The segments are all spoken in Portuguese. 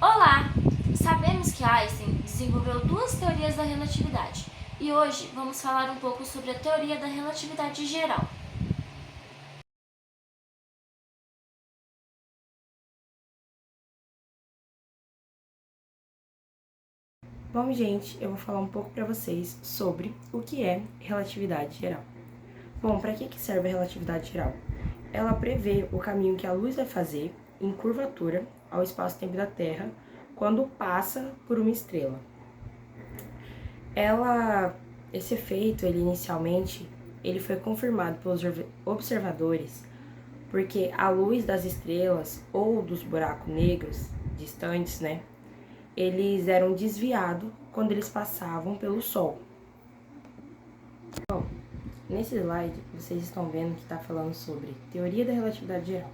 Olá! Sabemos que Einstein desenvolveu duas teorias da relatividade e hoje vamos falar um pouco sobre a teoria da relatividade geral. Bom, gente, eu vou falar um pouco para vocês sobre o que é relatividade geral. Bom, para que serve a relatividade geral? Ela prevê o caminho que a luz vai fazer em curvatura ao espaço-tempo da Terra quando passa por uma estrela. Esse efeito, inicialmente, foi confirmado pelos observadores porque a luz das estrelas ou dos buracos negros distantes, eles eram desviados quando eles passavam pelo Sol. Bom, nesse slide vocês estão vendo que está falando sobre teoria da relatividade geral.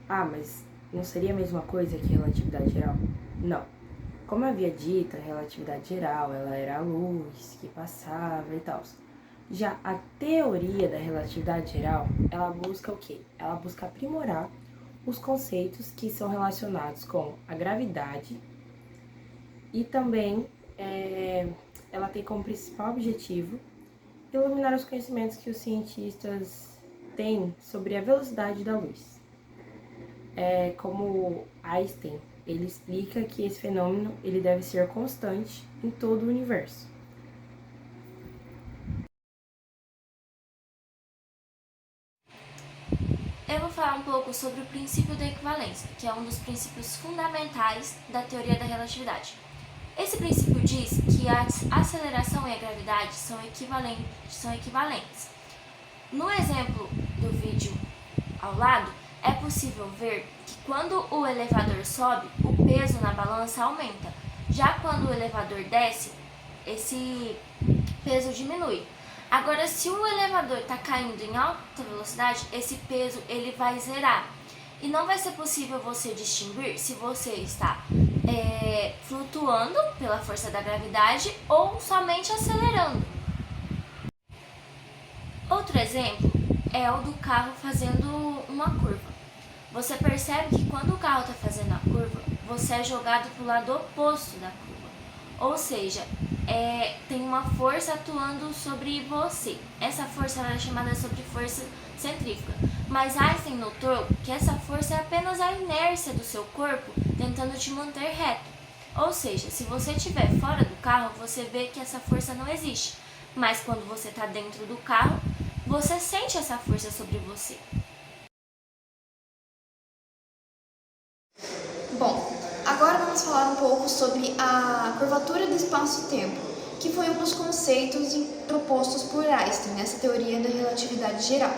Ah, mas não seria a mesma coisa que relatividade geral? Não. Como eu havia dito, a relatividade geral ela era a luz que passava e tal. Já a teoria da relatividade geral, ela busca o quê? Ela busca aprimorar os conceitos que são relacionados com a gravidade e também ela tem como principal objetivo iluminar os conhecimentos que os cientistas têm sobre a velocidade da luz. Como Einstein, ele explica que esse fenômeno ele deve ser constante em todo o universo. Eu vou falar um pouco sobre o princípio da equivalência, que é um dos princípios fundamentais da teoria da relatividade. Esse princípio diz que a aceleração e a gravidade são equivalentes. No exemplo do vídeo ao lado, é possível ver que quando o elevador sobe, o peso na balança aumenta. Já quando o elevador desce, esse peso diminui. Agora, se o elevador está caindo em alta velocidade, esse peso ele vai zerar. E não vai ser possível você distinguir se você está flutuando pela força da gravidade ou somente acelerando. Outro exemplo é o do carro fazendo uma curva. Você percebe que quando o carro está fazendo a curva, você é jogado para o lado oposto da curva. Ou seja, tem uma força atuando sobre você. Essa força é chamada sobre força centrífuga. Mas Einstein notou que essa força é apenas a inércia do seu corpo tentando te manter reto. Ou seja, se você estiver fora do carro, você vê que essa força não existe. Mas quando você está dentro do carro, você sente essa força sobre você. Bom, agora vamos falar um pouco sobre a curvatura do espaço-tempo, que foi um dos conceitos propostos por Einstein nessa teoria da relatividade geral.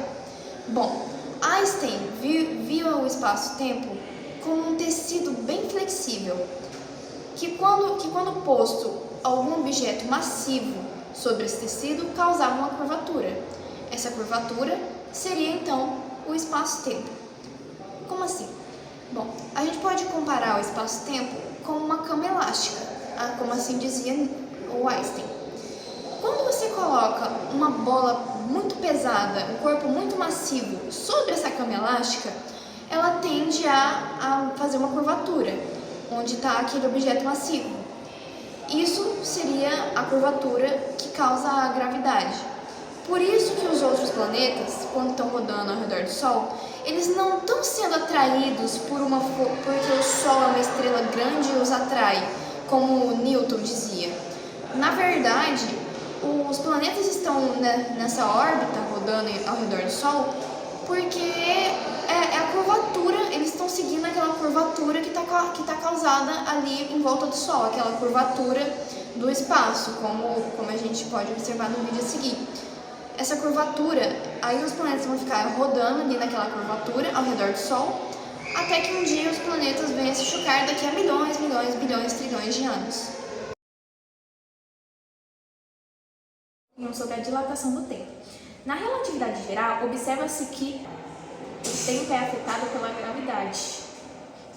Bom, Einstein viu o espaço-tempo como um tecido bem flexível, que quando posto algum objeto massivo sobre esse tecido, causava uma curvatura. Essa curvatura seria então o espaço-tempo. Como assim? Bom, a gente pode comparar o espaço-tempo com uma cama elástica, como assim dizia o Einstein. Quando você coloca uma bola muito pesada, um corpo muito massivo sobre essa cama elástica, ela tende a fazer uma curvatura, onde está aquele objeto massivo. Isso seria a curvatura que causa a gravidade. Por isso que os outros planetas, quando estão rodando ao redor do Sol, eles não estão sendo atraídos porque o Sol é uma estrela grande e os atrai, como Newton dizia. Na verdade, os planetas estão nessa órbita, rodando ao redor do Sol, porque é a curvatura, eles estão seguindo aquela curvatura que está causada ali em volta do Sol, aquela curvatura do espaço, como a gente pode observar no vídeo a seguir. Essa curvatura, aí os planetas vão ficar rodando ali naquela curvatura ao redor do Sol, até que um dia os planetas venham se chocar daqui a milhões, bilhões, trilhões de anos. Sobre a dilatação do tempo. Na relatividade geral, observa-se que o tempo é afetado pela gravidade.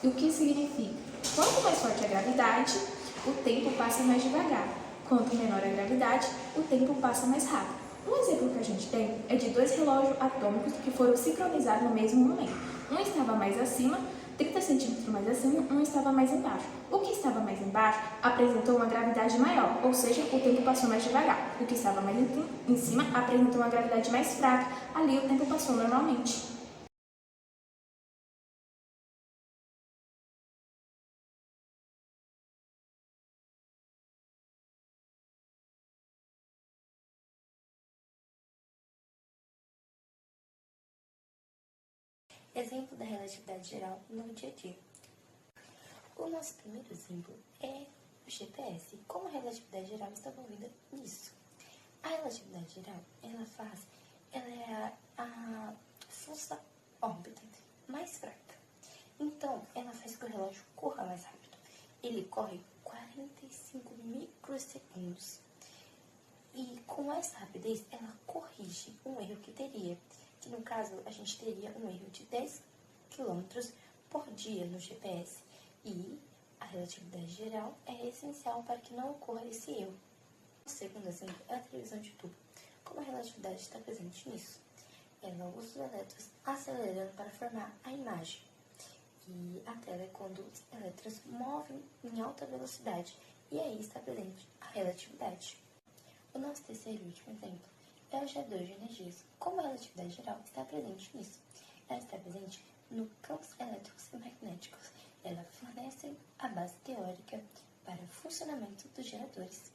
E o que significa? Quanto mais forte a gravidade, o tempo passa mais devagar. Quanto menor a gravidade, o tempo passa mais rápido. Um exemplo que a gente tem é de dois relógios atômicos que foram sincronizados no mesmo momento. Um estava mais acima 30 centímetros mais acima, um estava mais embaixo. O que estava mais embaixo apresentou uma gravidade maior, ou seja, o tempo passou mais devagar. O que estava mais em cima apresentou uma gravidade mais fraca, ali o tempo passou normalmente. Exemplo da relatividade geral no dia a dia. O nosso primeiro exemplo é o GPS. Como a relatividade geral está envolvida nisso? A relatividade geral, ela é a força da órbita mais fraca. Então, ela faz que o relógio corra mais rápido. Ele corre 45 microsegundos. E com essa rapidez, ela corrige um erro que teria, que no caso a gente teria um erro de 10 km por dia no GPS. E a relatividade geral é essencial para que não ocorra esse erro. O segundo exemplo é a televisão de tubo. Como a relatividade está presente nisso? Ela usa os elétrons acelerando para formar a imagem. E a tela é quando os elétrons movem em alta velocidade. E aí está presente a relatividade. O nosso terceiro e último exemplo é o gerador de energias. Como a relatividade geral está presente nisso? Ela está presente no campos elétricos e magnéticos. Ela fornece a base teórica para o funcionamento dos geradores.